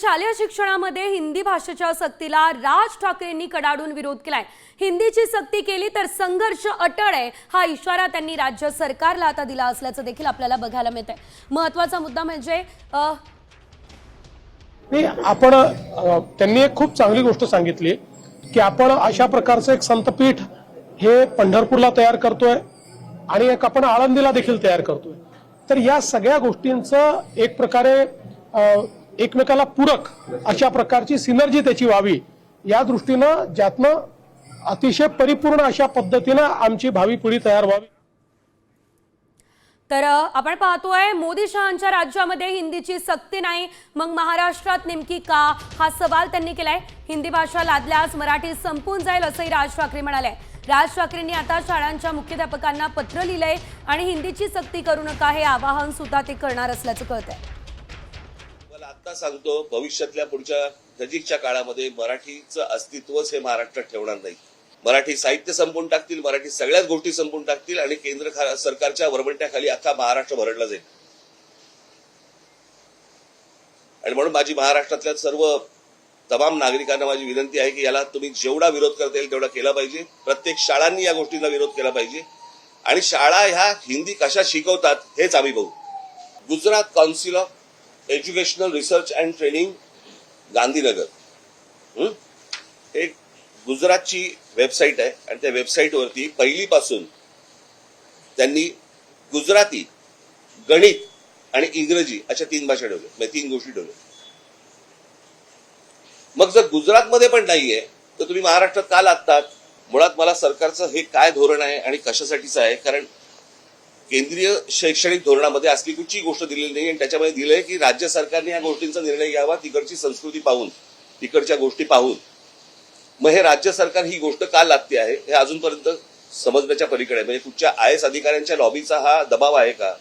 शालेय शिक्षणामध्ये हिंदी भाषेच्या सक्तीला राज ठाकरेंनी कडाडून विरोध केलाय। हिंदीची सक्ती केली तर संघर्ष अटळ आहे हा इशारा त्यांनी राज्य सरकारला आता दिला असल्याचं देखील आपल्याला बघायला मिळतंय। महत्त्वाचा मुद्दा म्हणजे त्यांनी एक खूप चांगली गोष्ट सांगितली की आपण अशा प्रकारचं एक संतपीठ हे पंढरपूरला तयार करतोय आणि एक आपण आळंदीला देखील तयार करतोय। तर या सगळ्या गोष्टींचं एक प्रकारे एकमेकाला पूरक अशा प्रकारची सिनर्जी त्याची व्हावी या दृष्टीनं ज्यातनं अतिशय परिपूर्ण अशा पद्धतीनं आमची भावी पिढी तयार व्हावी। तर आपण पाहतोय मोदी शहांच्या राज्यामध्ये हिंदीची सक्ती नाही, मग महाराष्ट्रात नेमकी का हा सवाल त्यांनी केलाय। हिंदी भाषा लादल्यास मराठी संपून जाईल असंही राज ठाकरे म्हणाले। राज ठाकरेंनी आता शाळांच्या मुख्याध्यापकांना पत्र लिहिलंय आणि हिंदीची सक्ती करू नका हे आवाहन सुद्धा ते करणार असल्याचं कळतंय। मला आता सांगतो, भविष्यातल्या पुढच्या नजीकच्या काळामध्ये मराठीचं अस्तित्वच हे महाराष्ट्रात ठेवणार नाही। मराठी साहित्य संपवून टाकतील, मराठी सगळ्याच गोष्टी संपवून टाकतील आणि केंद्र सरकारच्या वरवंट्याखाली अख्खा महाराष्ट्र भरडला जाईल। आणि म्हणून माझी महाराष्ट्रातल्या सर्व तमाम नागरिकांना माझी विनंती आहे की याला तुम्ही जेवढा विरोध करता येईल तेवढा केला पाहिजे। प्रत्येक शाळांनी या गोष्टींना विरोध केला पाहिजे आणि शाळा ह्या हिंदी कशा शिकवतात हेच आम्ही बघू। Gujarat council of educational research and training Gandhinagar हे गुजरातची वेबसाईट आहे आणि त्या वेबसाईटवरती पहिलीपासून त्यांनी गुजराती, गणित आणि इंग्रजी अशा 3 भाषा ठेवल्या, म्हणजे 3 गोष्टी ठेवल्या। मग जर गुजरातमध्ये पण नाहीये तर तुम्ही महाराष्ट्रात का लादतात? मुळात मला सरकारचं हे काय धोरण आहे आणि कशासाठीचं आहे, कारण केंद्रीय शैक्षणिक धोरणामध्ये असली कुठची गोष्ट दिलेली नाही आणि त्याच्यामध्ये दिलंय की राज्य सरकारने या गोष्टींचा निर्णय घ्यावा तिकडची संस्कृती पाहून, तिकडच्या गोष्टी पाहून। मग हे राज्य सरकार ही गोष्ट का लादते आहे हे अजूनपर्यंत समजण्याच्या पलीकडे आहे। म्हणजे कुठच्या IAS अधिकाऱ्यांच्या लॉबीचा हा दबाव आहे का?